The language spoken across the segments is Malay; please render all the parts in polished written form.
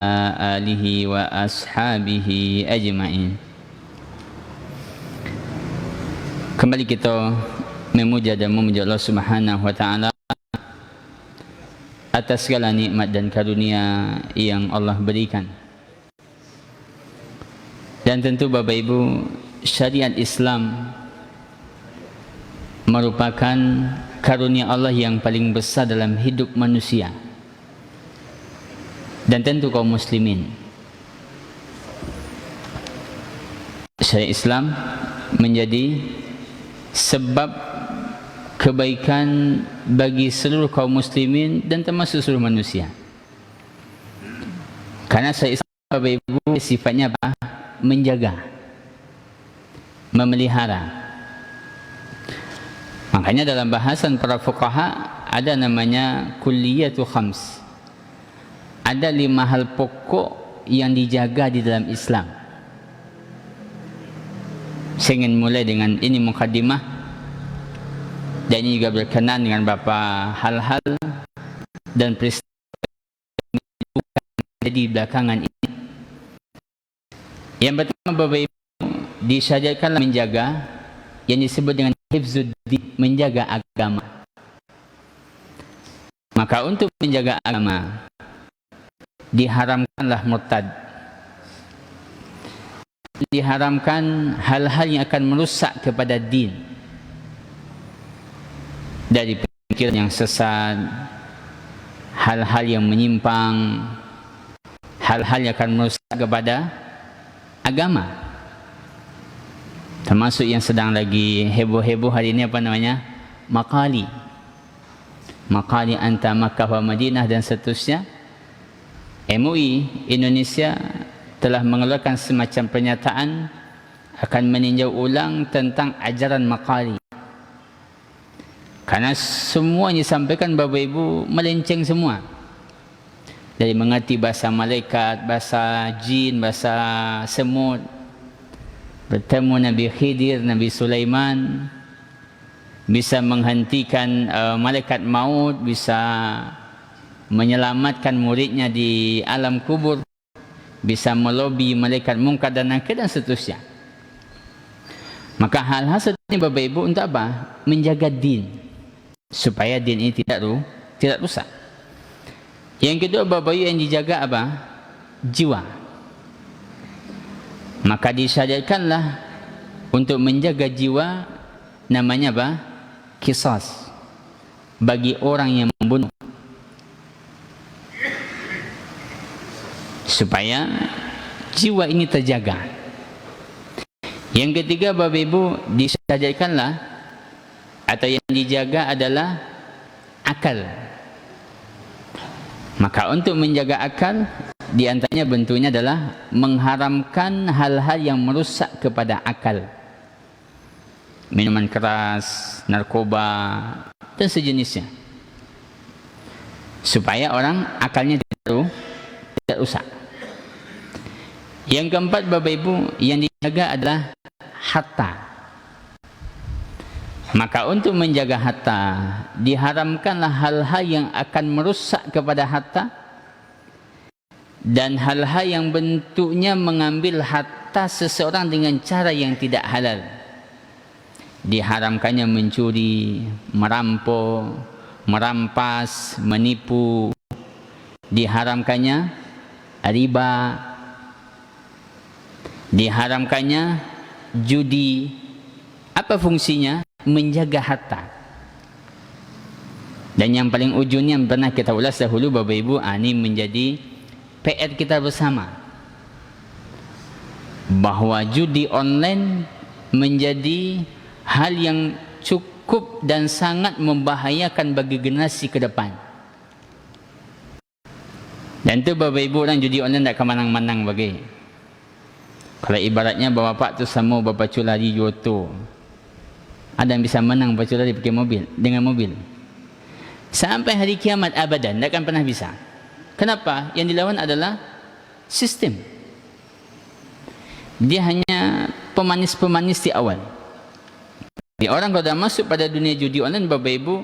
alihi wa ashabihi ajma'in. Kembali kita memuja dan memuja Allah Subhanahu wa taala atas segala nikmat dan karunia yang Allah berikan. Dan tentu Bapak Ibu, syariat Islam merupakan karunia Allah yang paling besar dalam hidup manusia. Dan tentu kaum muslimin. Syariat Islam menjadi sebab kebaikan bagi seluruh kaum muslimin dan termasuk seluruh manusia. Karena syariat Islam, Bapak Ibu, sifatnya apa? Menjaga, memelihara. Makanya dalam bahasan para fuqaha ada namanya kulliyatu khams. Ada 5 hal pokok yang dijaga di dalam Islam. Saya ingin mulai dengan ini mukaddimah, dan ini juga berkenaan dengan beberapa hal-hal dan peristiwa yang terjadi belakangan ini. Yang pertama, Bapak Ibu, disyariatkanlah menjaga yang disebut dengan hifzuddin, menjaga agama. Maka untuk menjaga agama diharamkanlah murtad, diharamkan hal-hal yang akan merusak kepada din, dari pemikiran yang sesat, hal-hal yang menyimpang, hal-hal yang akan merusak kepada agama. Termasuk yang sedang lagi heboh-heboh hari ini, apa namanya? Maqali anta Makkah wa Madinah dan seterusnya. MUI Indonesia telah mengeluarkan semacam pernyataan akan meninjau ulang tentang ajaran Maqali. Karena semua yang disampaikan Bapak Ibu melenceng semua. Dari mengerti bahasa malaikat, bahasa jin, bahasa semut, bertemu Nabi Khidir, Nabi Sulaiman, bisa menghentikan malaikat maut, bisa menyelamatkan muridnya di alam kubur, bisa melobi malaikat mungkar dan nakir dan seterusnya. Maka hal-hal seperti ini Bapak Ibu untuk apa? Menjaga din, supaya din ini tidak rusak. Yang kedua Bapak Ibu, yang dijaga apa? Jiwa. Maka disyariatkanlah untuk menjaga jiwa, namanya apa? Qisas, bagi orang yang membunuh, supaya jiwa ini terjaga. Yang ketiga Bapak Ibu, disyariatkanlah atau yang dijaga adalah akal. Maka untuk menjaga akal, diantaranya bentuknya adalah mengharamkan hal-hal yang merusak kepada akal. Minuman keras, narkoba, dan sejenisnya. Supaya orang akalnya tidak rusak. Yang keempat Bapak Ibu, yang dijaga adalah harta. Maka untuk menjaga harta, diharamkanlah hal-hal yang akan merusak kepada harta dan hal-hal yang bentuknya mengambil harta seseorang dengan cara yang tidak halal. Diharamkannya mencuri, merampok, merampas, menipu. Diharamkannya riba. Diharamkannya judi. Apa fungsinya? Menjaga harta. Dan yang paling ujungnya yang pernah kita ulas dahulu Bapak Ibu, ini menjadi PR kita bersama, bahwa judi online menjadi hal yang cukup dan sangat membahayakan bagi generasi ke depan. Dan itu Bapak Ibu, orang judi online tak akan menang-menang bagi. Kalau ibaratnya bapak tu sama bapak lari Yoto, ada yang bisa menang bapak lari pakai mobil, dengan mobil. Sampai hari kiamat abadan tak akan pernah bisa. Kenapa? Yang dilawan adalah sistem. Dia hanya pemanis-pemanis di awal. Orang kalau dah masuk pada dunia judi online Bapak Ibu,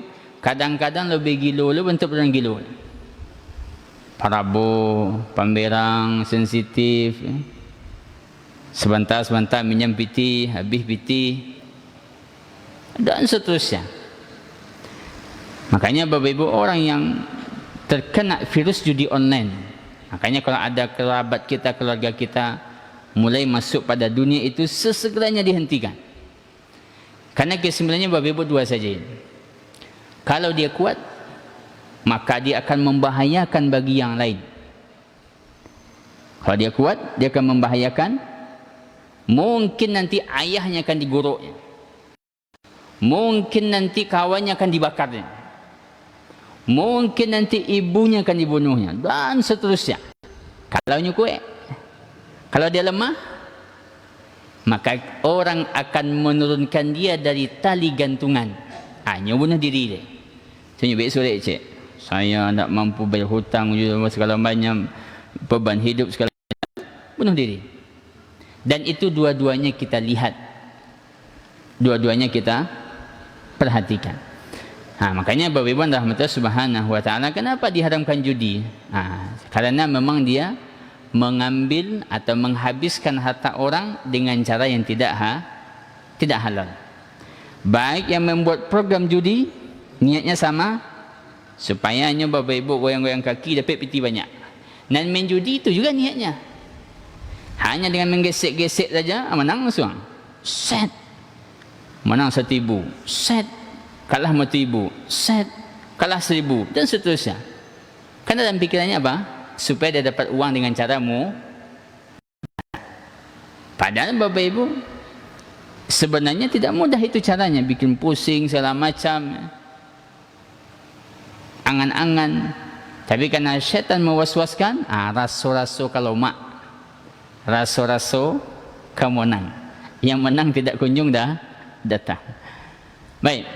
kadang-kadang lebih gilo, lebih bentuk orang gilo. parabur, pemberang, sensitif, sebentar-sebentar minjam piti, habis piti, dan seterusnya. Makanya Bapak Ibu, orang yang terkena virus judi online, makanya kalau ada kerabat kita, keluarga kita mulai masuk pada dunia itu, sesegeranya dihentikan. Karena kesimpulannya Bapak Ibu dua saja. Kalau dia kuat, maka dia akan membahayakan bagi yang lain. Kalau dia kuat, dia akan membahayakan. Mungkin nanti ayahnya akan digoroknya, mungkin nanti kawannya akan dibakarnya, mungkin nanti ibunya akan dibunuhnya, dan seterusnya. Kalau dia kuat, kalau dia lemah, maka orang akan menurunkan dia dari tali gantungan. Hanya bunuh diri dia. Saya baik sore cik, saya tak mampu bayar hutang juga segala macam, beban hidup segala macam, bunuh diri. Dan itu dua-duanya kita lihat, dua-duanya kita perhatikan. Makanya Bapak Ibu rahmatullah subhanahu wa ta'ala, kenapa diharamkan judi? Karena memang dia mengambil atau menghabiskan harta orang dengan cara yang tidak halal. Baik yang membuat program judi, niatnya sama, supaya hanya Bapak Ibu goyang-goyang kaki dapat piti banyak. Dan main judi itu juga niatnya, hanya dengan menggesek-gesek saja menang langsung, set, menang 1,000, set, kalah 1,000, set, kalah 1,000, dan seterusnya. Karena dalam pikirannya apa? Supaya dia dapat uang dengan caramu. Padahal Bapak Ibu, sebenarnya tidak mudah itu caranya, bikin pusing segala macam, angan-angan. Tapi karena syaitan mewaswaskan, raso-raso kalau mak, raso-raso kamu menang, yang menang tidak kunjung datang. Baik,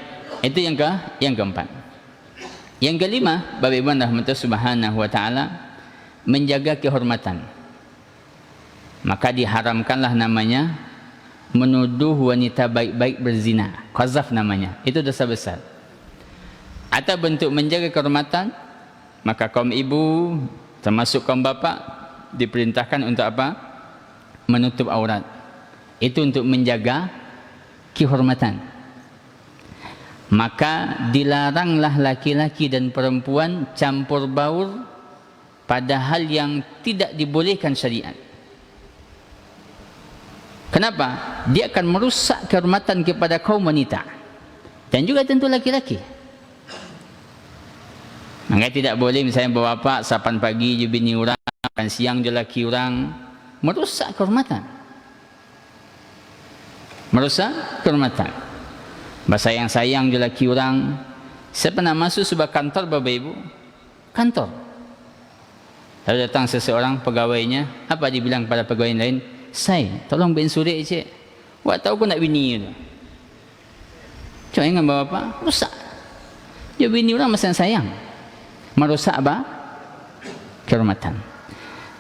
itu yang keempat. Yang kelima, Bapak Ibu rahmatullah subhanahu wa ta'ala, menjaga kehormatan. Maka diharamkanlah namanya menuduh wanita baik-baik berzina, qazaf namanya, itu dosa besar. Atau bentuk menjaga kehormatan, maka kaum ibu termasuk kaum bapak diperintahkan untuk apa? Menutup aurat. Itu untuk menjaga kehormatan. Maka dilaranglah laki-laki dan perempuan campur baur pada hal yang tidak dibolehkan syariat. Kenapa? Dia akan merusak kehormatan kepada kaum wanita dan juga tentu laki-laki. Maka tidak boleh misalnya bapak sapan pagi je bini orang, makan siang je laki orang, merusak kehormatan. Merusak kehormatan. Bersayang-sayang je laki orang. Saya pernah masuk sebuah kantor Bapak Ibu, kantor. Lalu datang seseorang pegawainya, apa dibilang pada pegawai lain? Saya, tolong beri surat cik. Wak tahu aku nak bini tu. Cuma ingat bapak, rusak. Dia bini orang masih sayang. Merusak apa? Kehormatan.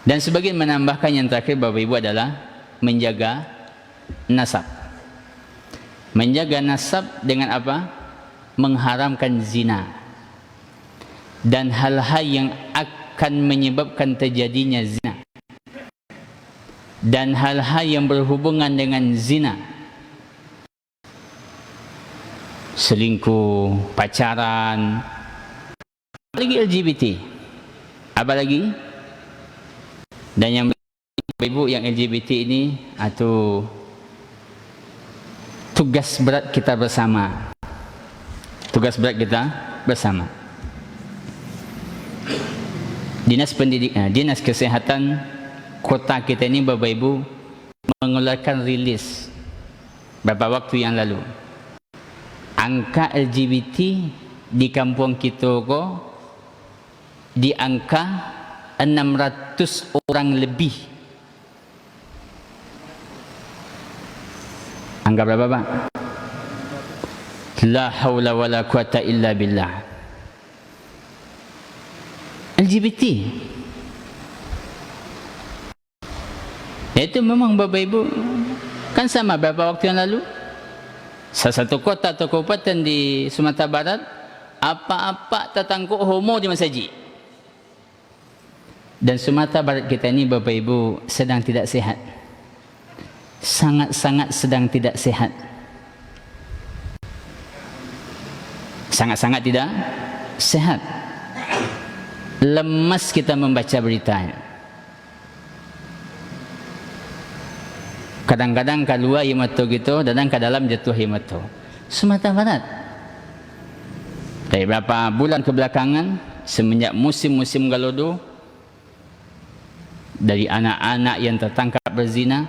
Dan sebagian menambahkan yang terakhir Bapak Ibu adalah menjaga nasab. Menjaga nasab dengan apa? Mengharamkan zina dan hal-hal yang akan menyebabkan terjadinya zina, dan hal-hal yang berhubungan dengan zina, selingkuh, pacaran, apalagi LGBT, apa lagi? Dan yang ibu yang LGBT ini, atau tugas berat kita bersama, tugas berat kita bersama. Dinas Pendidikan, Dinas Kesehatan kota kita ini Bapak Ibu mengeluarkan rilis beberapa waktu yang lalu. Angka LGBT di kampung kita kok di angka 600 orang lebih. Angka berapa Pak? La haula wala quwata illa billah. LGBT itu memang Bapak Ibu kan sama beberapa waktu yang lalu salah satu kota atau kabupaten di Sumatera Barat, apa-apa tertangkap homo di masjid. Dan Sumatera Barat kita ini Bapak Ibu sedang tidak sehat. Sangat-sangat sedang tidak sehat. Sangat-sangat tidak sehat. Lemas kita membaca beritanya. Kadang-kadang keluar himato gitu, kadang ke dalam jatuh himato. Sumatera Barat. Dari beberapa bulan kebelakangan, semenjak musim-musim Galodo, dari anak-anak yang tertangkap berzina,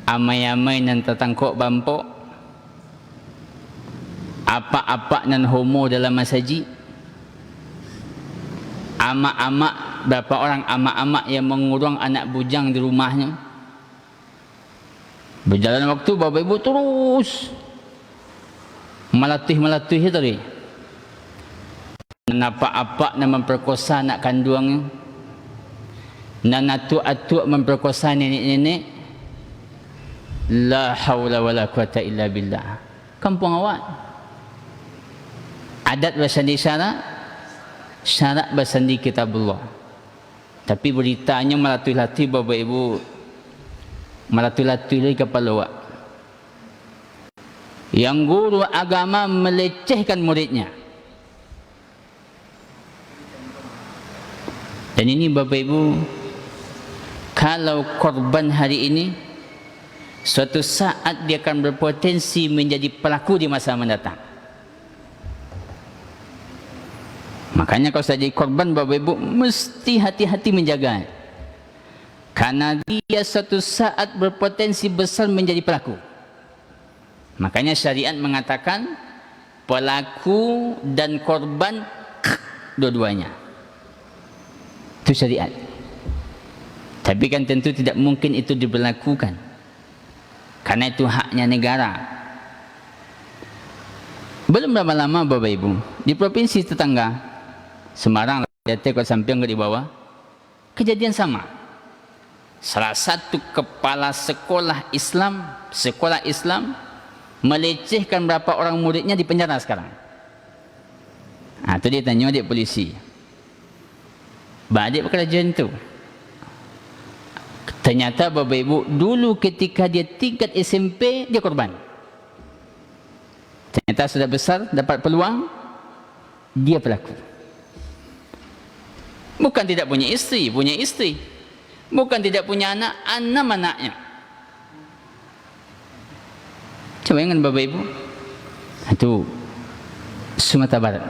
amai-amai yang tertangkap bampok, apa-apa nan homo dalam masjid, amak-amak, berapa orang amak-amak yang mengurung anak bujang di rumahnya. Berjalan waktu Bapak Ibu terus melatih tadi. Apa-apa nak memperkosa anak kandungnya, nan atuk-atuk memperkosa nenek-nenek. La haula wala quwata illa billah. Kampung awak adat bersandi syarat, syarat bersandi kitabullah. Tapi beritanya melatih-latih Bapak Ibu, melatih-latih lagi kepala awak. Yang guru agama melecehkan muridnya. Dan ini Bapak Ibu, kalau korban hari ini, suatu saat dia akan berpotensi menjadi pelaku di masa mendatang. Makanya kalau saya jadi korban Bapak Ibu, mesti hati-hati menjaga. Karena dia suatu saat berpotensi besar menjadi pelaku. Makanya syariat mengatakan pelaku dan korban dua-duanya. Itu syariat. Tapi kan tentu tidak mungkin itu diberlakukan, karena itu haknya negara. Belum berapa lama Bapak Ibu, di provinsi tetangga Semarang, Detek, Samping di bawah, kejadian sama. Salah satu kepala sekolah Islam melecehkan berapa orang muridnya, di penjara sekarang. Nah, itu dia tanya dia polisi, badik pekerjaan itu. Ternyata Bapak Ibu, dulu ketika dia tingkat SMP, dia korban. Ternyata sudah besar, dapat peluang, dia pelaku. Bukan tidak punya istri, punya istri. Bukan tidak punya anak, anak-anaknya. Coba ingat Bapak Ibu, itu Sumatera Barat.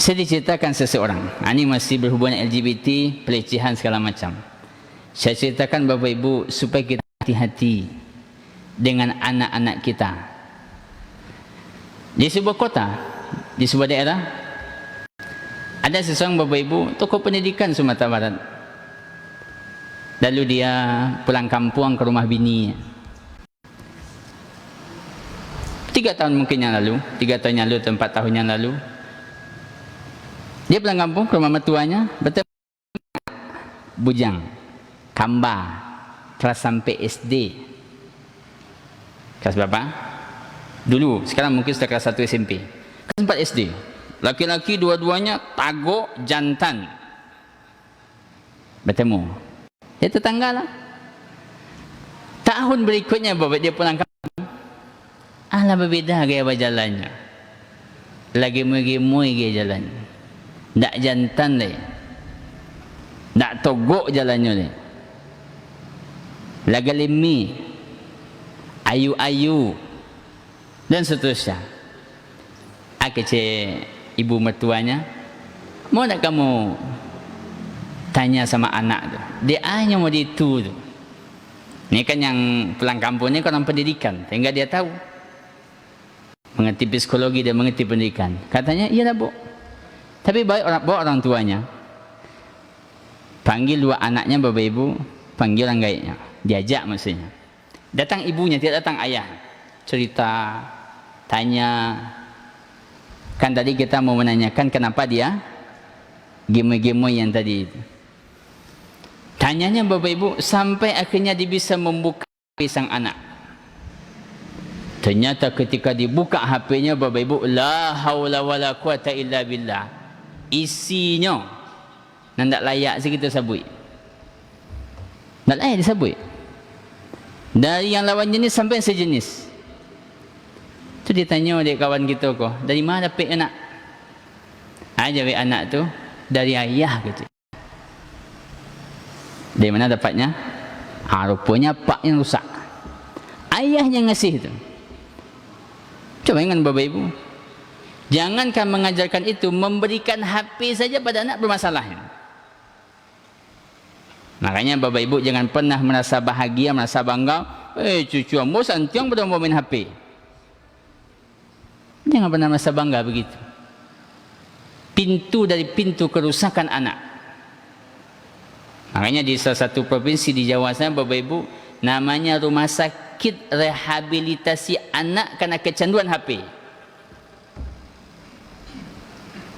Saya diceritakan seseorang, ini masih berhubungan LGBT, pelecehan segala macam. Saya ceritakan Bapak Ibu supaya kita hati-hati dengan anak-anak kita. Di sebuah kota, di sebuah daerah, ada seseorang Bapak Ibu, tokoh pendidikan Sumatera Barat. Lalu dia pulang kampung ke rumah bini. 3 tahun mungkin yang lalu, 3 tahun yang lalu atau 4 tahun yang lalu, dia pulang kampung ke rumah mertuanya, bertemu bujang, kamba, kelas sampai SD. Kelas berapa? Dulu, sekarang mungkin sudah kelas 1 SMP. Kelas 4 SD. Laki-laki dua-duanya tagok jantan. Bertemu. Ya tetangga lah. Tahun berikutnya Bapak dia pulang kampung. Alah berbeza gaya berjalannya. Lagi mui-mui gaya jalan. Tak jantan deh. Tak togok jalannya deh. Lagi limi. Ayu-ayu. Dan seterusnya. Kecil ibu mertuanya, mau nak kamu tanya sama anak tu, dia hanya mau itu tu. Ni kan yang pulang kampung ni orang pendidikan, sehingga dia tahu, mengerti psikologi dan mengerti pendidikan. Katanya, iya lah bu. Tapi baik orang tuanya, panggil 2 anaknya Bapak Ibu, panggil orang gaibnya, diajak maksudnya. Datang ibunya, tidak datang ayah. Cerita, tanya. Kan tadi kita mau menanyakan kenapa dia gemo-gemo yang tadi itu. Tanyanya Bapak Ibu, sampai akhirnya dia bisa membuka HP sang anak. Ternyata ketika dibuka HP-nya Bapak Ibu, la haula wala quwata illa billah. Isinya Nan tak layak si kita sabui. Tak layak disabui. Dari yang lawan jenis sampai sejenis. Tu dia tanya dek kawan kita ko, dari mana dapat anak? Jawab anak tu dari ayah kata. Dari mana dapatnya? Rupanya pak yang rusak. Ayah yang ngasih tu. Coba ingat Bapak Ibu. Jangankan mengajarkan itu, memberikan HP saja pada anak bermasalah. Makanya Bapak Ibu jangan pernah merasa bahagia, merasa bangga. Cucu ambo santiang pada mau main HP. Jangan pernah merasa bangga begitu. Pintu dari pintu kerusakan anak. Makanya di salah satu provinsi di Jawa sana Bapak Ibu, namanya rumah sakit rehabilitasi anak karena kecanduan HP.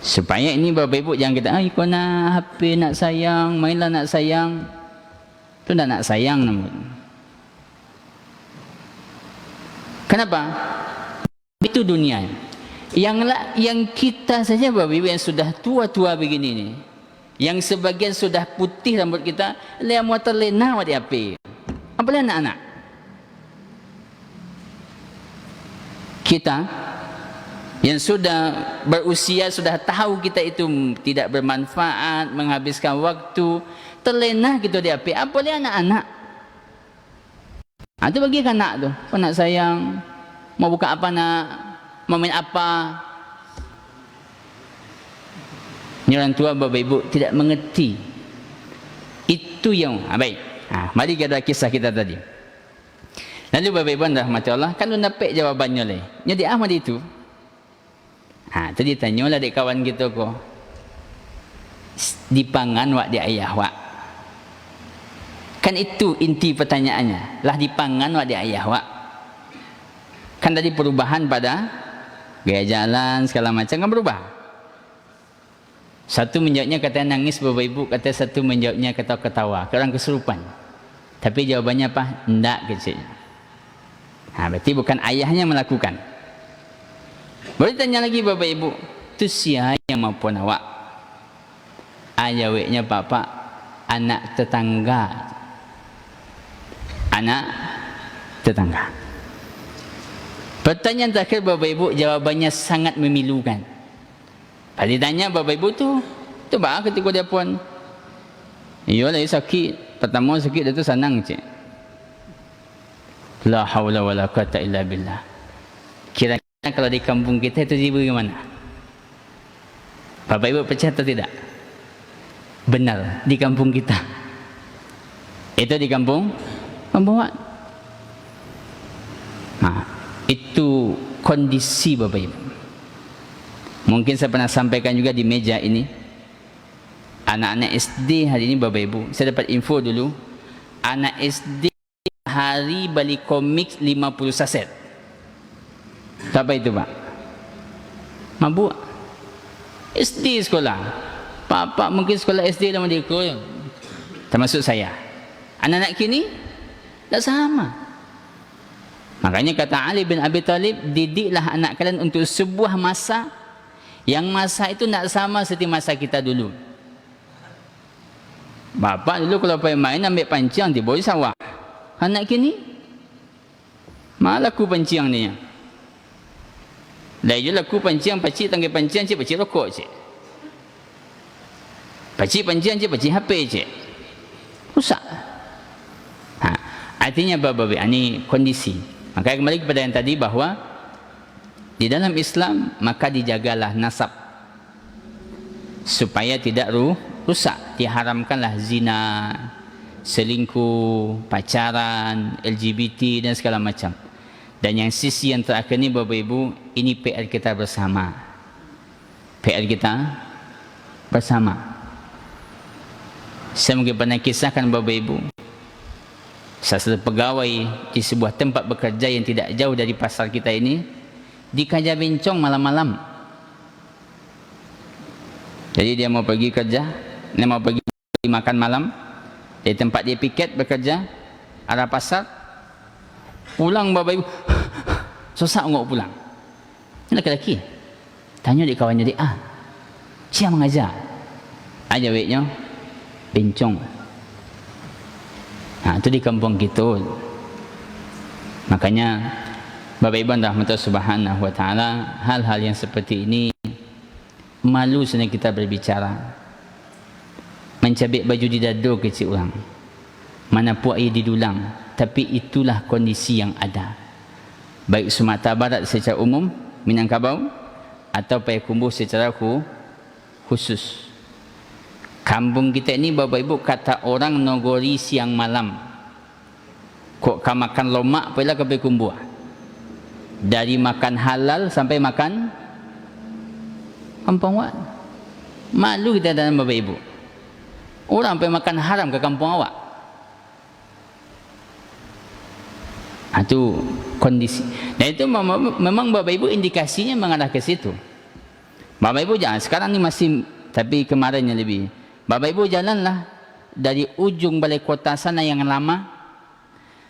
Supaya ini Bapak Ibu jangan kita, kau nak HP nak sayang, mainlah nak sayang. Itu tak nak sayang namun. Kenapa? Itu dunia. Yang kita saja Bapak Ibu yang sudah tua-tua begini ni, yang sebagian sudah putih rambut kita, dia mau terlena di HP. Apalagi anak-anak. Kita yang sudah berusia, sudah tahu kita itu tidak bermanfaat, menghabiskan waktu, terlena gitu di HP. Apalagi anak-anak. Itu bagi anak tu, kau nak sayang, mau buka apa nak, mau main apa. Ini orang tua Bapak Ibu tidak mengerti. Itu yang baik. Mari kita kisah kita tadi. Lalu Bapak Ibu rahmati Allah, kalau dapat jawabannya leh. Jadi Ahmad itu. Tadi tanyalah dek kawan kita ko. Dipangan wak di ayah wak. Kan itu inti pertanyaannya. Lah dipangan wak di ayah wak. Kan tadi perubahan pada gaya jalan segala macam kan berubah. Satu menjawabnya kata nangis Bapak Ibu, kata satu menjawabnya kata ketawa, orang kesurupan. Tapi jawabannya apa? Ndak kecil. Berarti bukan ayahnya melakukan. Boleh tanya lagi Bapak Ibu, tu siapa yang mampu nawak? Jawabnya Bapak, anak tetangga. Anak tetangga. Pertanyaan terakhir Bapak Ibu, jawabannya sangat memilukan. Tadi tanya Bapak Ibu tu bah ketika dia pun, iyalah sakit. Pertama sakit dia tu senang cik. La haula wala quwata illa billah. Kira-kira kalau di kampung kita itu jadi bagaimana? Bapak Ibu percaya atau tidak? Benar, di kampung kita. Itu di kampung pembawa. Itu kondisi Bapak Ibu. Mungkin saya pernah sampaikan juga di meja ini. Anak-anak SD hari ini Bapak Ibu, saya dapat info dulu. Anak SD hari beli komik 50 saset. Apa itu Pak? Mabuk. SD sekolah. Pak mungkin sekolah SD dalam mereka. Termasuk saya. Anak-anak kini tak sama. Makanya kata Ali bin Abi Thalib, didiklah anak kalian untuk sebuah masa yang masa itu tak sama seperti masa kita dulu. Bapak dulu kalau pergi main ambil pancing di bawah sawah. Anak kini malah laku pancing ni. Dah je laku pancing, pakcik tanggai pancing, cik pakcik rokok cik. Pakcik pancing, cik pakcik HP cik. Rusak. Artinya Bapak ini kondisi. Maka kembali kepada yang tadi bahawa di dalam Islam maka dijagalah nasab supaya tidak rusak. Diharamkanlah zina, selingkuh, pacaran, LGBT dan segala macam. Dan yang sisi yang terakhir ni Bapak Ibu, ini PR kita bersama. PR kita bersama. Saya mungkin pernah kisahkan Bapak Ibu, salah satu pegawai di sebuah tempat bekerja yang tidak jauh dari pasar kita ini dikaja bencong malam-malam. Jadi dia mau pergi kerja, dia mau pergi makan malam di tempat dia piket bekerja arah pasar. Pulang Bapak Ibu susah ngok pulang. Ini laki-laki tanya di kawannya dia, siapa mengajar? Jawabnya, Bencong. Itu di kampung kita. Makanya Bapak Ibu rahmatullah subhanahu wa ta'ala, hal-hal yang seperti ini malu sebenarnya kita berbicara. Mencabik baju di dada kecil orang, mana puak air di dulang. Tapi itulah kondisi yang ada, baik Sumatera Barat secara umum, Minangkabau, atau Payakumbuh secara khusus. Kampung kita ini Bapak Ibu, kata orang nogori siang malam. Kok kau makan lomak pula ke Payakumbuh. Dari makan halal sampai makan kampung awak. Malu kita dalam Bapak Ibu. Orang sampai makan haram ke kampung awak. Itu kondisi. Dan itu memang Bapak Ibu indikasinya mengarah ke situ. Bapak Ibu jangan, sekarang ni masih, tapi kemarinnya lebih. Bapak Ibu jalanlah dari ujung balai kota sana yang lama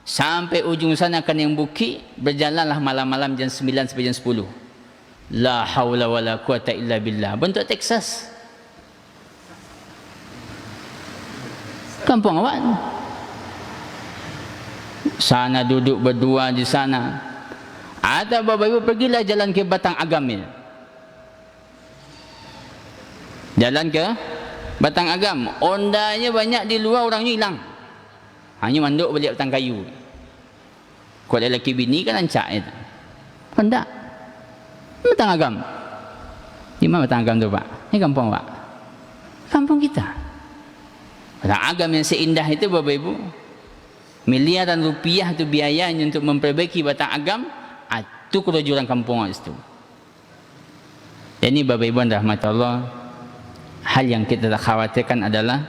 sampai ujung sana kan yang bukit, berjalanlah malam-malam jam 9 sampai jam 10. La haula wala quwata illa billah. Bentuk Texas. Kampung awak. Sana duduk berdua di sana. Atau Bapak Ibu pergilah jalan ke Batang Agam ni. Jalan ke Batang Agam, ondanya banyak di luar, orangnya hilang. Hanya manduk balik batang kayu. Kau ada lelaki bini kan ancak itu. Kan tak? Batang Agam. Di mana Batang Agam tu Pak? Ini kampung Pak. Kampung kita. Batang Agam yang seindah itu Bapak Ibu. Miliaran rupiah itu biayanya untuk memperbaiki Batang Agam. Itu kerojuran kampung itu. Ini Bapak Ibu rahmatullah. Hal yang kita khawatirkan adalah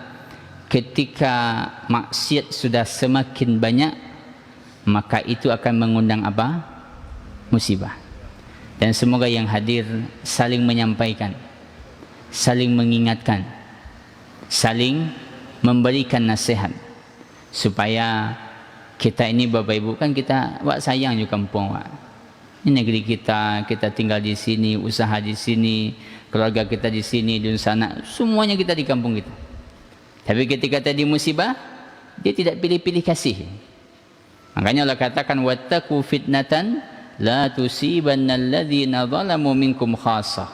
ketika maksiat sudah semakin banyak, maka itu akan mengundang apa? Musibah. Dan semoga yang hadir saling menyampaikan, saling mengingatkan, saling memberikan nasihat, supaya kita ini Bapak Ibu, kan kita wak sayang juga kampung wak. Ini negeri kita, kita tinggal di sini, usaha di sini, keluarga kita di sini, di sana, semuanya kita di kampung kita. Tapi ketika tadi musibah, dia tidak pilih-pilih kasih. Makanya Allah katakan, wattaqu fitnatan la tusibanna alladhina zalamu minkum khassah.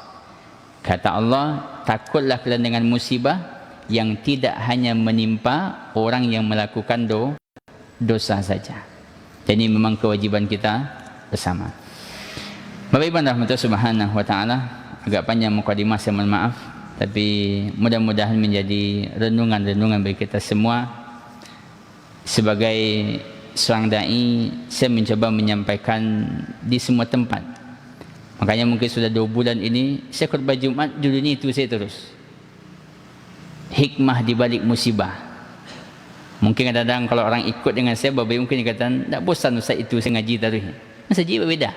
Kata Allah, takutlah kalian dengan musibah yang tidak hanya menimpa orang yang melakukan dosa saja. Jadi memang kewajiban kita bersama. Bapak Ibu rahmatullah subhanahu wa ta'ala, agak panjang mukadimah, saya mohon maaf, tapi mudah-mudahan menjadi renungan-renungan bagi kita semua. Sebagai seorang dai, saya mencoba menyampaikan di semua tempat. Makanya mungkin sudah 2 bulan ini saya khutbah Jumat, judul ini itu saya terus. Hikmah di balik musibah. Mungkin kadang-kadang kalau orang ikut dengan saya, Bapak Ibu mungkin kata, tak bosan Ustaz itu saya ngaji terus. Masa jadi berbeza.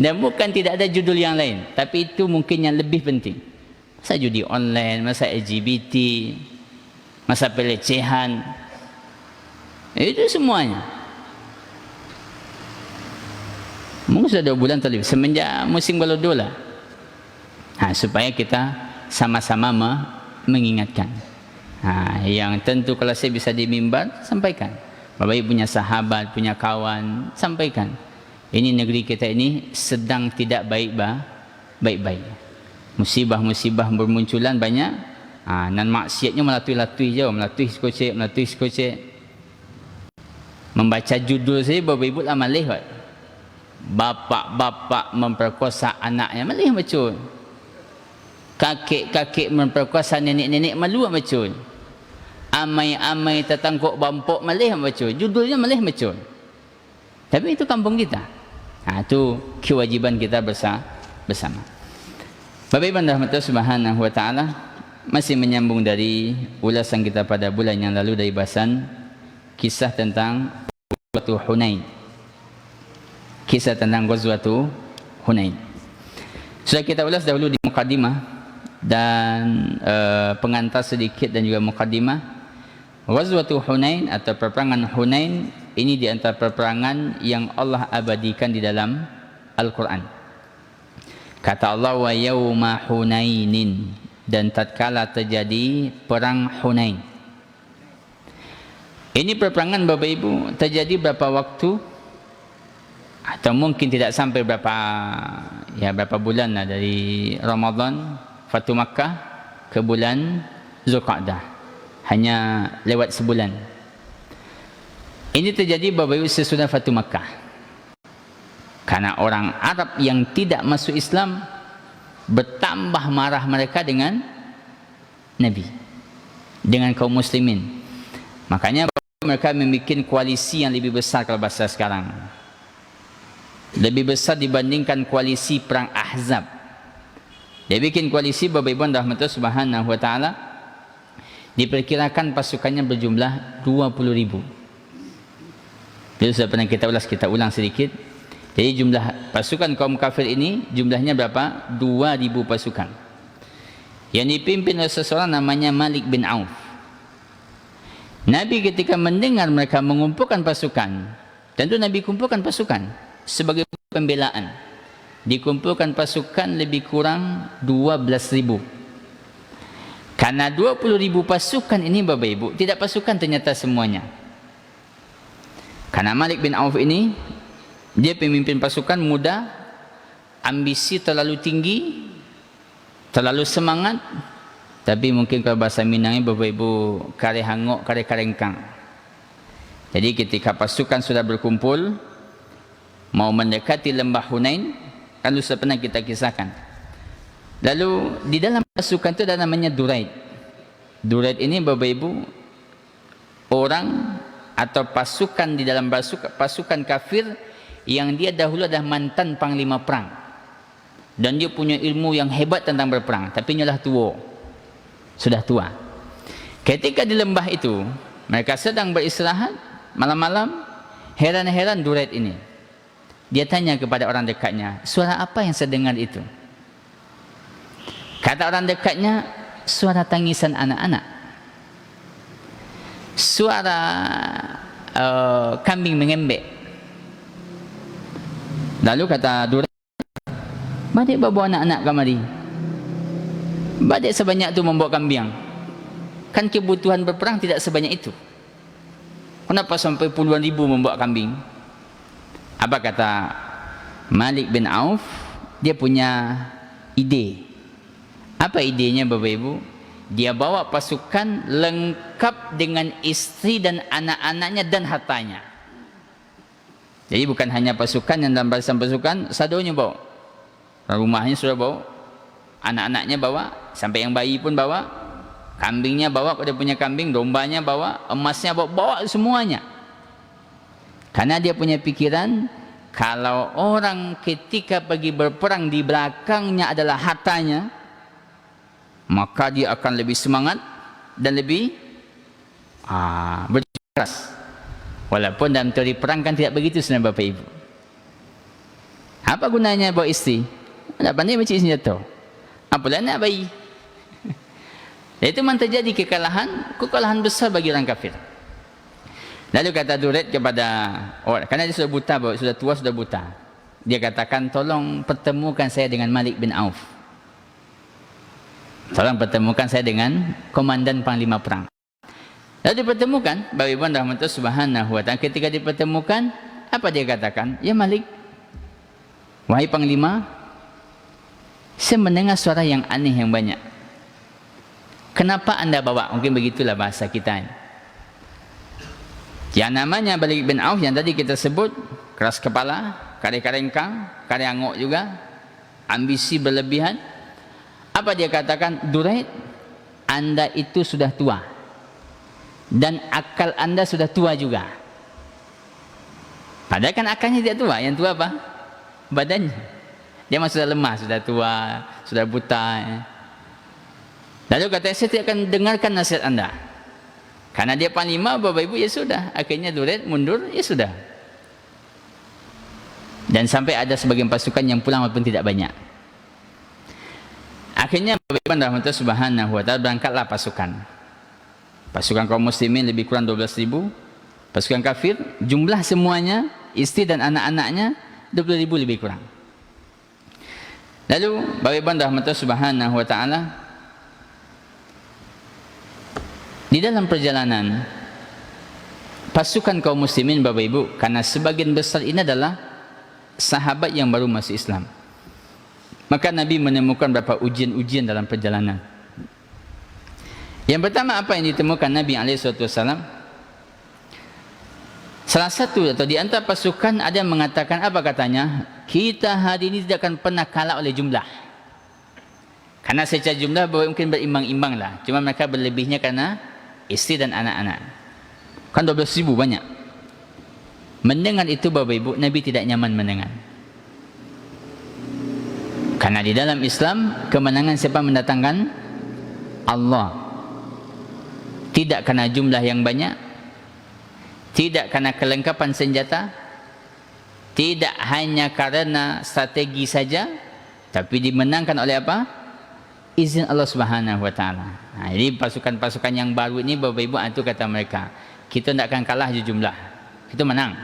Dan bukan tidak ada judul yang lain, tapi itu mungkin yang lebih penting. Masa judi online, masa LGBT, masa pelecehan, itu semuanya. Mungkin sudah 2 bulan terlebih, semenjak musim balodo lah. Supaya kita sama-sama mengingatkan. Yang tentu kalau saya bisa di mimbar, sampaikan. Bapak Ibu punya sahabat, punya kawan, sampaikan. Ini negeri kita ini sedang tidak baik-baik. Musibah-musibah bermunculan banyak. Dan maksiatnya melatui-latui je, melatui sekocek. Membaca judul saya, Bapak Ibu lah malih. Bapak-bapak memperkosa anaknya, malih macam. Kakek-kakek memperkosa nenek-nenek, malu macam. Amai-amai tetangkuk bampok, malih macam. Judulnya malih macam. Tapi itu kampung kita. Itu kewajiban kita bersama. Bapak Ibu rahmatullah subhanahu wa ta'ala, masih menyambung dari ulasan kita pada bulan yang lalu dari bahasan kisah tentang Ghazwatul Hunain. Kisah tentang Ghazwatul Hunain. Sudah kita ulas dahulu di mukadimah dan pengantar sedikit dan juga mukadimah. Ghazwatul Hunain atau peperangan Hunain ini di antara peperangan yang Allah abadikan di dalam Al-Quran. Kata Allah, wa yawma Hunainin, dan tatkala terjadi perang Hunain. Ini peperangan Bapak Ibu terjadi berapa waktu, atau mungkin tidak sampai berapa bulan lah, dari Ramadan Fatu Makkah ke bulan Zulqa'dah, hanya lewat sebulan. Ini terjadi Bapak Ibu sesudah Fatu Makkah, karena orang Arab yang tidak masuk Islam bertambah marah mereka dengan Nabi, dengan kaum muslimin. Makanya mereka membuat koalisi yang lebih besar, kalau bahasa sekarang lebih besar dibandingkan koalisi perang Ahzab. Dia bikin koalisi Bapak Ibu rahmatullah subhanahu wa ta'ala, diperkirakan pasukannya berjumlah 20.000. Jadi sudah pernah kita ulang sedikit. Jadi jumlah pasukan kaum kafir ini jumlahnya berapa? 2.000 pasukan, yang dipimpin oleh seseorang namanya Malik bin Auf. Nabi ketika mendengar mereka mengumpulkan pasukan, tentu Nabi kumpulkan pasukan sebagai pembelaan. Dikumpulkan pasukan lebih kurang 12.000. Karena 20.000 pasukan ini Bapak Ibu tidak pasukan ternyata semuanya. Karena Malik bin Auf ini dia pemimpin pasukan muda, ambisi terlalu tinggi, terlalu semangat. Tapi mungkin kalau bahasa Minangnya Bapak Ibu kare hangok kare karengkang. Jadi ketika pasukan sudah berkumpul mau mendekati lembah Hunain, kan sudah pernah kita kisahkan. Lalu di dalam pasukan itu ada namanya Duraid. Duraid ini Bapak Ibu orang atau pasukan di dalam pasukan kafir yang dia dahulu adalah mantan panglima perang, dan dia punya ilmu yang hebat tentang berperang, tapi nyalah sudah tua. Ketika di lembah itu mereka sedang beristirahat malam-malam, heran-heran Duraid ini. Dia tanya kepada orang dekatnya, suara apa yang saya dengar itu? Kata orang dekatnya, suara tangisan anak-anak, suara kambing mengembek. Lalu kata Duraid, badik bawa anak-anak kamari, badik sebanyak itu membawa kambing. Kan kebutuhan berperang tidak sebanyak itu, kenapa sampai puluhan ribu membawa kambing? Apa kata Malik bin Auf? Dia punya ide. Apa idenya Bapak Ibu? Dia bawa pasukan lengkap dengan istri dan anak-anaknya dan hartanya. Jadi bukan hanya pasukan yang dalam barisan pasukan, sadonya bawa, rumahnya sudah bawa, anak-anaknya bawa, sampai yang bayi pun bawa, kambingnya bawa, kalau dia punya kambing, dombanya bawa, emasnya bawa semuanya. Karena dia punya pikiran, kalau orang ketika pergi berperang di belakangnya adalah hartanya, maka dia akan lebih semangat dan lebih berjuang keras. Walaupun dalam teori perang kan tidak begitu sebenarnya Bapak Ibu. Apa gunanya bawa istri? Tak pandai macam senjata. Apalah nak bayi? Itu memang terjadi kekalahan besar bagi orang kafir. Lalu kata Duraid kepada orang, karena dia sudah buta, sudah tua, sudah buta. Dia katakan, tolong pertemukan saya dengan Malik bin Auf. Tolong pertemukan saya dengan komandan panglima perang. Lalu dipertemukan, Bapak Ibu rahmatullah subhanahu wa ta'ala. Ketika dipertemukan, apa dia katakan? Ya Malik, wahai panglima, saya mendengar suara yang aneh yang banyak. Kenapa anda bawa? Mungkin begitulah bahasa kita. Yang namanya Malik bin Auf yang tadi kita sebut, keras kepala, kare-karengkang, kare-angok juga, ambisi berlebihan. Apa dia katakan? Duraid, anda itu sudah tua, dan akal anda sudah tua juga. Padahal kan akalnya tidak tua, yang tua apa? Badannya. Dia masih sudah lemah, sudah tua, sudah buta. Lalu kata, saya tidak akan dengarkan nasihat anda. Karena dia panglima, Bapak Ibu, ya sudah. Akhirnya Duraid mundur, ya sudah. Dan sampai ada sebagian pasukan yang pulang walaupun tidak banyak. Akhirnya Bapak Ibu rahmatullah subhanahu wa ta'ala, berangkatlah pasukan. Pasukan kaum muslimin lebih kurang 12.000. Pasukan kafir, jumlah semuanya, istri dan anak-anaknya 20.000 lebih kurang. Lalu Bapak Ibu rahmatullah subhanahu wa ta'ala, Di dalam perjalanan pasukan kaum muslimin, Bapak Ibu, karena sebagian besar ini adalah sahabat yang baru masuk Islam, maka Nabi menemukan beberapa ujian-ujian dalam perjalanan. Yang pertama, apa yang ditemukan Nabi SAW? Salah satu atau di antara pasukan ada yang mengatakan, apa katanya? Kita hari ini tidak akan pernah kalah oleh jumlah. Karena secara jumlah mungkin berimbang-imbang lah. Cuma mereka berlebihnya karena istri dan anak-anak. Kan 12.000 banyak. Mendengar itu, Bapak Ibu, Nabi tidak nyaman mendengar. Karena di dalam Islam, kemenangan siapa mendatangkan? Allah. Tidak karena jumlah yang banyak, tidak karena kelengkapan senjata, tidak hanya karena strategi saja, tapi dimenangkan oleh apa? Izin Allah Subhanahu wa taala. Nah, jadi pasukan-pasukan yang baru ini, Bapak Ibu, itu kata mereka, kita tidak akan kalah di jumlah, kita menang.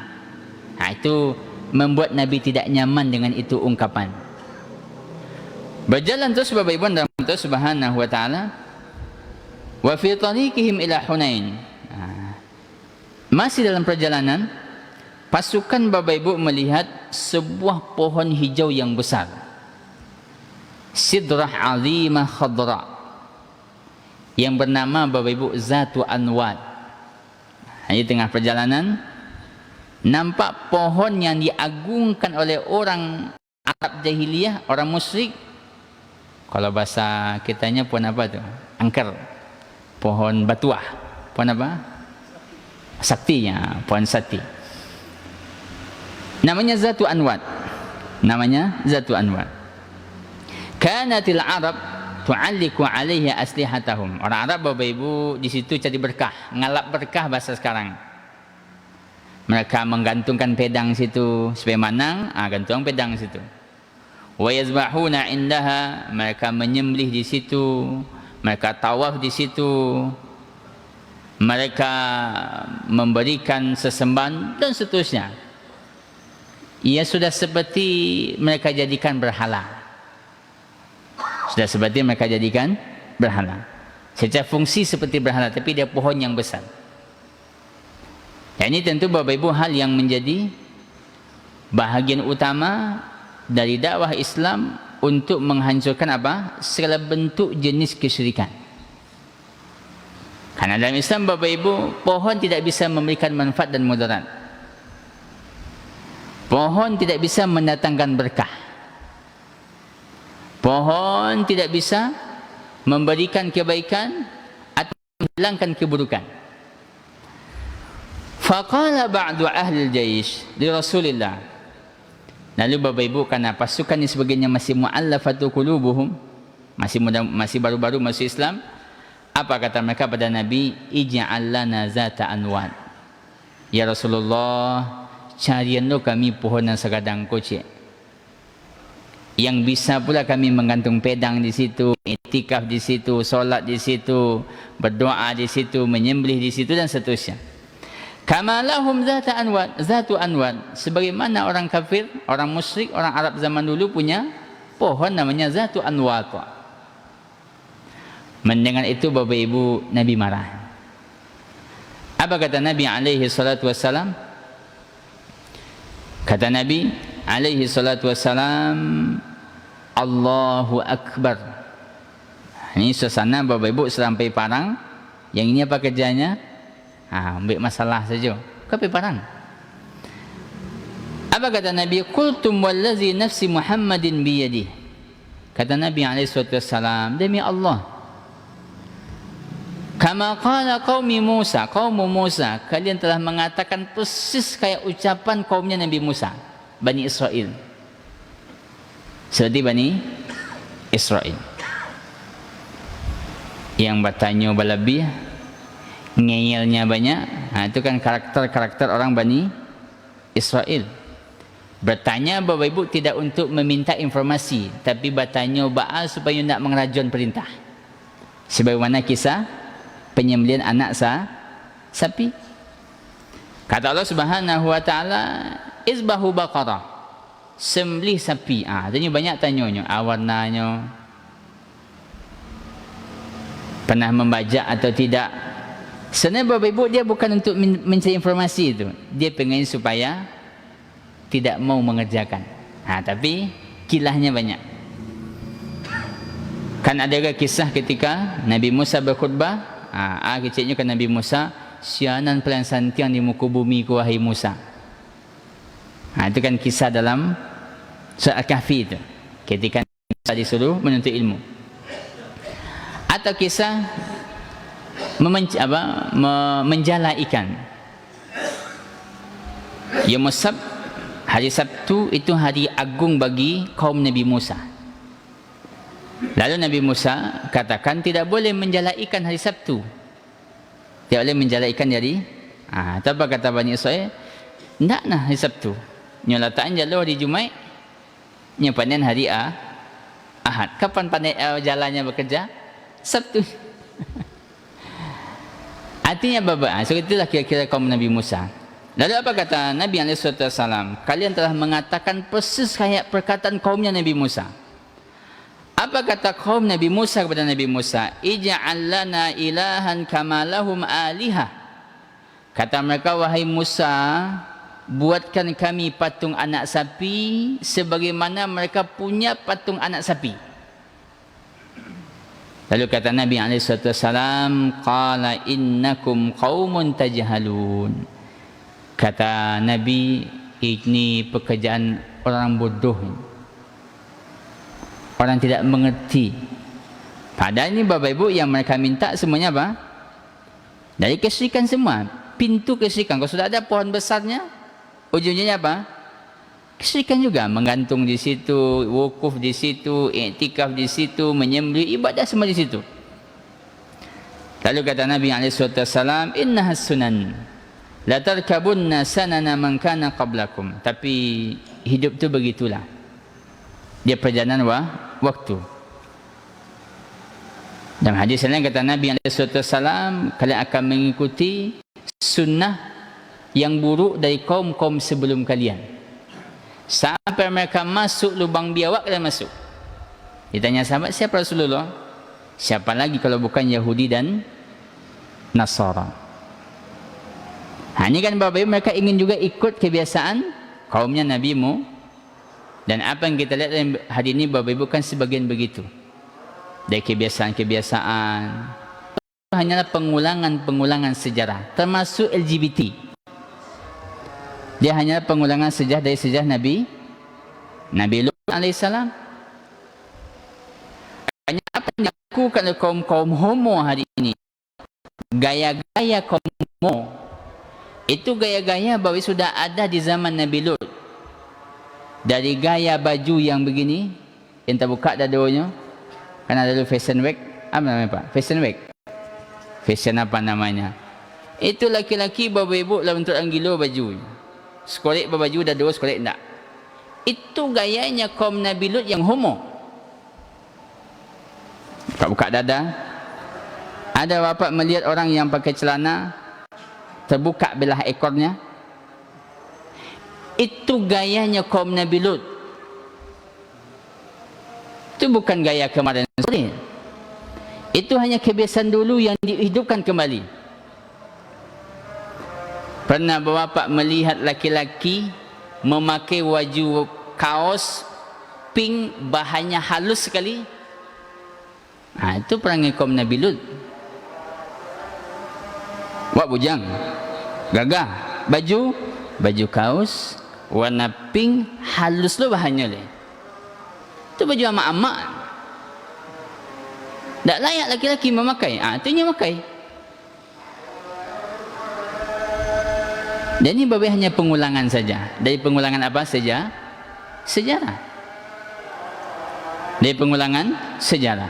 Nah, itu membuat Nabi tidak nyaman dengan itu ungkapan. Berjalan terus, Bapak Ibu, dalam Allah Subhanahu wa taala. Wa fi tariqihim ila Hunain. Masih dalam perjalanan, pasukan Bapak Ibu melihat sebuah pohon hijau yang besar. Sidrah azimah khadra, yang bernama, Bapak Ibu, Zatu Anwad. Di tengah perjalanan nampak pohon yang diagungkan oleh orang Arab jahiliyah, orang musyrik. Kalau bahasa kitanya pohon apa tu? Angker. Pohon batuah. Pohon apa? Sakti, ya, pohon sakti. Namanya Zatu Anwad. Namanya Zatu Anwad. Kanatil Arab tu'alliqu 'alaiha aslihatahum. Orang Arab, Bapak Ibu, di situ cari berkah, ngalap berkah bahasa sekarang. Mereka menggantungkan pedang situ supaya menang, gantung pedang situ. Wa yazbahuna 'indaha, mereka menyembelih di situ. Mereka tawaf di situ, mereka memberikan sesembahan dan seterusnya. Ia sudah seperti mereka jadikan berhala. Sudah seperti mereka jadikan berhala. Secara fungsi seperti berhala, tapi dia pohon yang besar. Dan ini tentu, Bapak Ibu, hal yang menjadi bahagian utama dari dakwah Islam untuk menghancurkan apa? Segala bentuk jenis kesyirikan. Karena dalam Islam, Bapak Ibu, pohon tidak bisa memberikan manfaat dan mudarat. Pohon tidak bisa mendatangkan berkah. Pohon tidak bisa memberikan kebaikan atau menghilangkan keburukan. Faqala ba'du ahli al-jaysh li Rasulillah. Lalu, Bapak Ibu, karena pasukan ini sebagainya masih mu'allafatu qulubuhum, masih baru-baru masuk Islam, apa kata mereka pada Nabi? Ij'al lana zata anwad. Ya Rasulullah, carianlah kami pohon yang sekadang kocek, yang bisa pula kami menggantung pedang di situ, iktikaf di situ, solat di situ, berdoa di situ, menyembelih di situ, dan seterusnya. Kama lahum zatu anwad, sebagaimana orang kafir, orang musyrik, orang Arab zaman dulu punya pohon namanya Zatu Anwad. Mendengar itu, Bapak Ibu, Nabi marah. Apa kata Nabi alaihi salatu wassalam? Kata Nabi alaihi salatu wassalam, Allahu Akbar. Ini suasana, Bapak Ibu, serampai parang. Yang ini apa kerjanya? Ambil masalah saja. Kapai parang. Apa kata Nabi? Qultum wallazi nafsi Muhammadin biyadih. Kata Nabi SAW, demi Allah, kama qala qaumi Musa, kaum Musa, kalian telah mengatakan persis kayak ucapan kaumnya Nabi Musa, Bani Israel. Seperti Bani Israel yang bertanya berlebih, ngeyelnya banyak. Itu kan karakter-karakter orang Bani Israel. Bertanya, Bapak Ibu, tidak untuk meminta informasi, tapi bertanya Baal supaya tidak mengerajun perintah. Sebagaimana kisah penyembelihan anak sapi. Kata Allah Subhanahu wa taala, izbahu baqarah, sembelih sapi. Tanya banyak tanyanya, warnanya, pernah membajak atau tidak, Sebenarnya Bapak Ibu dia bukan untuk mencari informasi itu. Dia pengen supaya tidak mau mengerjakan. Tapi kilahnya banyak. Kan ada kisah ketika Nabi Musa berkhutbah. Kecilnya kan Nabi Musa, sianan pelan santiang di muka bumi ku wahai Musa. Itu kan kisah dalam Surah Al-Kahfi itu. Ketika Musa disuruh menuntut ilmu. Atau kisah menjala ikan. Yaumul Sabt, hari Sabtu itu hari agung bagi kaum Nabi Musa. Lalu Nabi Musa katakan tidak boleh menjala ikan hari Sabtu. Tidak boleh menjala ikan jadi. Apa kata Bani Israel? Tidak nak hari Sabtu. Nyolatan jalur hari Jumaat. Panen hari Ahad. Kapan panen jalannya bekerja? Sabtu. Artinya bapa. So itulah kira-kira kaum Nabi Musa. Lalu apa kata Nabi SAW? Kalian telah mengatakan persis kayak perkataan kaumnya Nabi Musa. Apa kata kaum Nabi Musa kepada Nabi Musa? Ij'al lana ilahan kama lahum alihah. Kata mereka, wahai Musa, buatkan kami patung anak sapi sebagaimana mereka punya patung anak sapi. Lalu kata Nabi SAW, qala innakum qaumun tajhalun. Kata Nabi, ini pekerjaan orang bodoh, orang tidak mengerti. Padahal ini Bapak Ibu yang mereka minta semuanya apa? Dari kesyirikan semua. Pintu kesyirikan. Kalau sudah ada pohon besarnya, ujungnya apa? Kesyirikan juga. Menggantung di situ, wukuf di situ, iktikaf di situ, menyembelih, ibadah semua di situ. Lalu kata Nabi SAW, innahas sunan la tarkabunna sanana man kana qablakum. Tapi hidup tu begitulah. Dia perjalanan waktu. Dalam hadis lain kata Nabi SAW, kalian akan mengikuti sunnah yang buruk dari kaum-kaum sebelum kalian. Sampai mereka masuk lubang biawak, kalian masuk. Ditanya sahabat, siapa Rasulullah? Siapa lagi kalau bukan Yahudi dan Nasara? Ini kan Bapak Ibu, mereka ingin juga ikut kebiasaan kaumnya Nabimu. Dan apa yang kita lihat hari ini Bapak Ibu kan sebagian begitu. Dari kebiasaan-kebiasaan, hanyalah pengulangan sejarah, termasuk LGBT. Dia hanya pengulangan sejarah dari sejarah Nabi Lut alaihissalam. Hanya apa yang dilakukan oleh kaum homo hari ini, gaya-gaya kaum homo, itu gaya-gaya bahwa sudah ada di zaman Nabi Lut. Dari gaya baju yang begini, yang terbuka dada-dadanya, kan ada dulu fashion week, apa namanya Pak? Fashion week, fashion apa namanya? Itu laki-laki Bapak Ibu dalam bentuk anggilo baju. Sekolek berbaju dah dua, sekolek tak. Itu gayanya kaum Nabi Lut yang homo. Buka dada. Ada bapak melihat orang yang pakai celana terbuka belah ekornya. Itu gayanya kaum Nabi Lut. Itu bukan gaya kemarin sore. Itu hanya kebiasaan dulu yang dihidupkan kembali. Pernah bapak melihat laki-laki memakai baju kaos pink, bahannya halus sekali? Itu perangai kaum Nabi Lut. Wak bujang, gagah, baju kaos warna pink, halus lo bahannya le. Itu baju amak-amak. Tak layak laki-laki memakai. Itunya makai. Dan ini Bapak hanya pengulangan saja. Dari pengulangan apa saja? Sejarah. Dari pengulangan sejarah.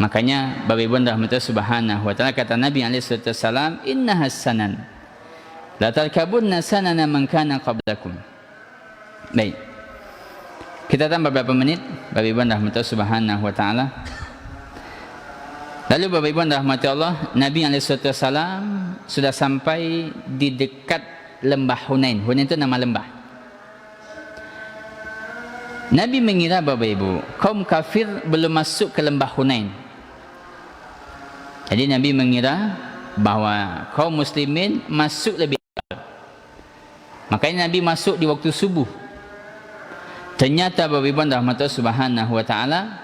Makanya Bapak Ibu rahmatullah subhanahu wa ta'ala, kata Nabi SAW, inna hasanan la tarkabunna sanana man kana qablakum. Baik, kita tambah beberapa menit Bapak Ibu rahmatullah subhanahu wa ta'ala. Lalu Bapak Ibu rahmatullah, Nabi SAW sudah sampai di dekat lembah Hunain. Hunain itu nama lembah. Nabi mengira Bapak Ibu, kaum kafir belum masuk ke lembah Hunain. Jadi Nabi mengira bahawa kaum muslimin masuk lebih awal. Makanya Nabi masuk di waktu subuh. Ternyata Bapak-Ibu rahmat Allah Subhanahu wa taala,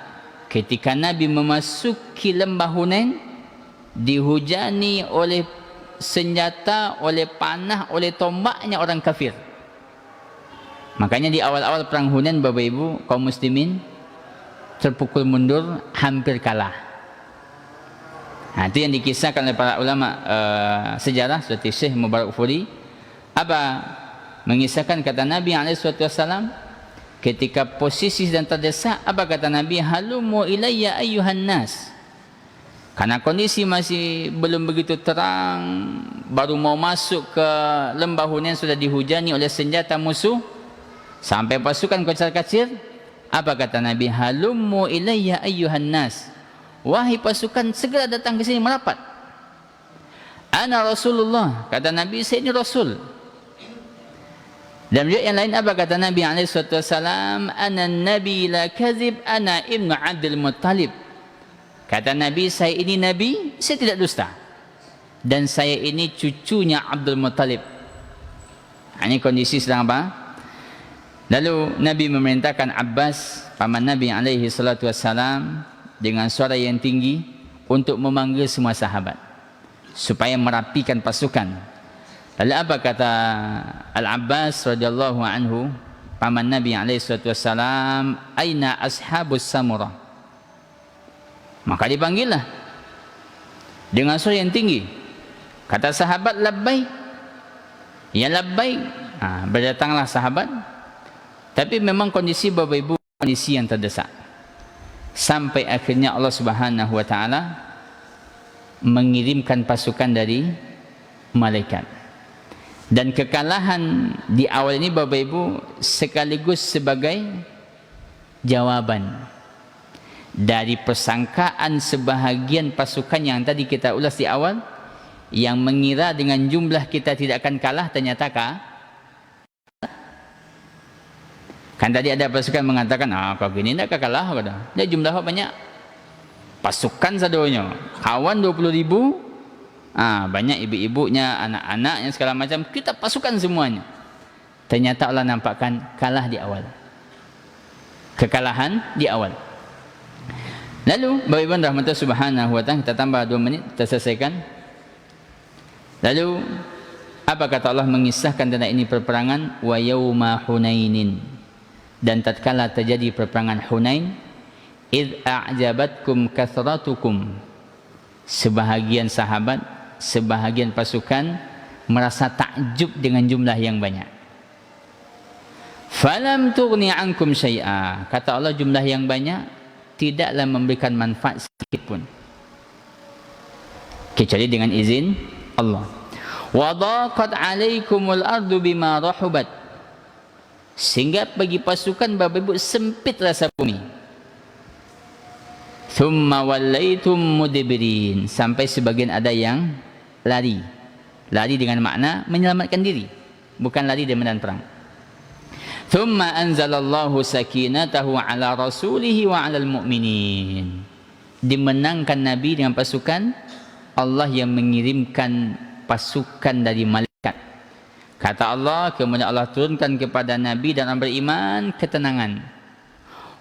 ketika Nabi memasuki lembah Hunain, dihujani oleh senjata, oleh panah, oleh tombaknya orang kafir. Makanya di awal-awal perang Hunain, Bapak-Ibu, kaum muslimin terpukul mundur, hampir kalah. Itu yang dikisahkan oleh para ulama sejarah seperti Syekh Mubarakfuri. Apa? Mengisahkan kata Nabi SAW ketika posisi sedang terdesak, apa kata Nabi? Halumu ilayya ayyuhan nas. Karena kondisi masih belum begitu terang, baru mau masuk ke lembah Hunain sudah dihujani oleh senjata musuh, sampai pasukan kocar-kacir. Apa kata Nabi? Halumu ilayya ayyuhan nas. Wahai pasukan, segera datang ke sini merapat. Ana Rasulullah, kata Nabi, saya ini Rasul. Dan yang lain apa kata Nabi SAW? Ana Nabi la kazib, ana ibnu Abdul Muttalib. Kata Nabi, saya ini Nabi, saya tidak dusta. Dan saya ini cucunya Abdul Muttalib. Ini kondisi sedang apa? Lalu Nabi memerintahkan Abbas, paman Nabi SAW, dengan suara yang tinggi untuk memanggil semua sahabat supaya merapikan pasukan. Lalu apa kata Al-Abbas radhiyallahu anhu, paman Nabi SAW, aina ashabus samurah? Maka dipanggillah dengan suara yang tinggi. Kata sahabat, labbaik. Ya labbaik. Berdatanglah sahabat. Tapi memang kondisi Bapak Ibu, kondisi yang terdesak. Sampai akhirnya Allah Subhanahu wa taala mengirimkan pasukan dari malaikat. Dan kekalahan di awal ini Bapak Ibu sekaligus sebagai jawaban dari persangkaan sebahagian pasukan yang tadi kita ulas di awal, yang mengira dengan jumlah kita tidak akan kalah, ternyata kan tadi ada pasukan mengatakan, kalau gini tidak kalah, kata. Dia jumlah banyak, pasukan sadonya, kawan 20.000, banyak ibu-ibunya, anak-anaknya segala macam, kita pasukan semuanya. Ternyata Allah nampakkan kalah di awal, kekalahan di awal. Lalu Bapak Ibu rahmatullah subhanahu wa ta'ala, kita tambah 2 menit, kita selesaikan. Lalu apa kata Allah mengisahkan tentang ini perperangan? Wa yauma Hunainin. Dan tatkala terjadi perperangan Hunain, id a'jabatkum kathratukum, sebahagian sahabat, sebahagian pasukan merasa takjub dengan jumlah yang banyak. Falam tughni ankum syai'a, kata Allah, jumlah yang banyak tidaklah memberikan manfaat sedikit pun kecuali dengan izin Allah. Wa daqat 'alaikumul ardu bima rahubat, sehingga bagi pasukan Bapak Ibu sempit rasa bumi. Thumma wallaitum mudbirin, sampai sebagian ada yang lari. Lari dengan makna menyelamatkan diri, bukan lari dari medan perang. Thumma anzalallahu sakinatahu ala rasulihi wa ala al-mu'minin. Dimenangkan Nabi dengan pasukan, Allah yang mengirimkan pasukan dari malaikat. Kata Allah, kemudian Allah turunkan kepada Nabi dan orang beriman ketenangan.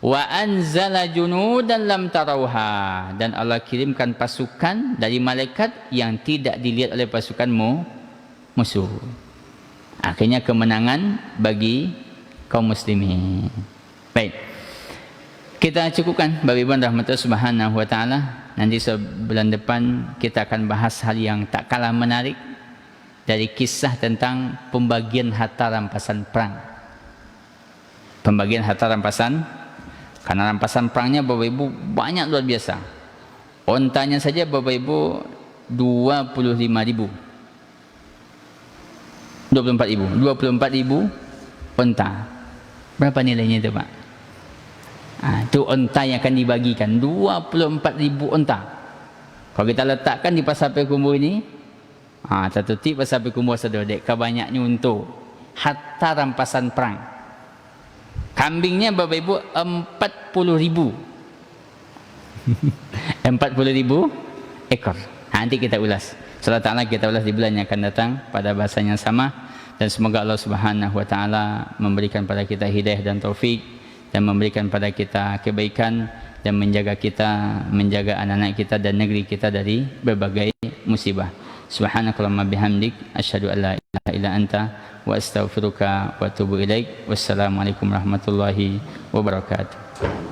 Wa anzala junudan lam tarauha, dan Allah kirimkan pasukan dari malaikat yang tidak dilihat oleh pasukan musuh. Akhirnya kemenangan bagi kaum muslimin. Baik, kita cukupkan Bapak Ibu rahmatullah subhanahu wa ta'ala. Nanti bulan depan kita akan bahas hal yang tak kalah menarik dari kisah tentang pembagian harta rampasan perang. Pembagian harta rampasan, karena rampasan perangnya Bapak Ibu banyak, luar biasa. Ontanya saja Bapak Ibu 25.000, 24.000 onta. Berapa nilainya itu Pak? Itu onta yang akan dibagikan, 24.000 onta. Kalau kita letakkan di pasar Pekumbu ini, satu tip pasal Pekumbu sedodek, kebanyaknya untuk harta rampasan perang. Kambingnya Bapak Ibu 40.000 40.000 ekor. Nanti kita ulas. Insyaallah taala kita ulas di bulan yang akan datang pada bahasa yang sama, dan semoga Allah Subhanahu wa taala memberikan pada kita hidayah dan taufik, dan memberikan pada kita kebaikan, dan menjaga kita, menjaga anak-anak kita dan negeri kita dari berbagai musibah. Subhanakallahumma bihamdik asyhadu an la ilaha illa anta wa astaghfiruka wa atubu ilaik. Wassalamualaikum warahmatullahi wabarakatuh.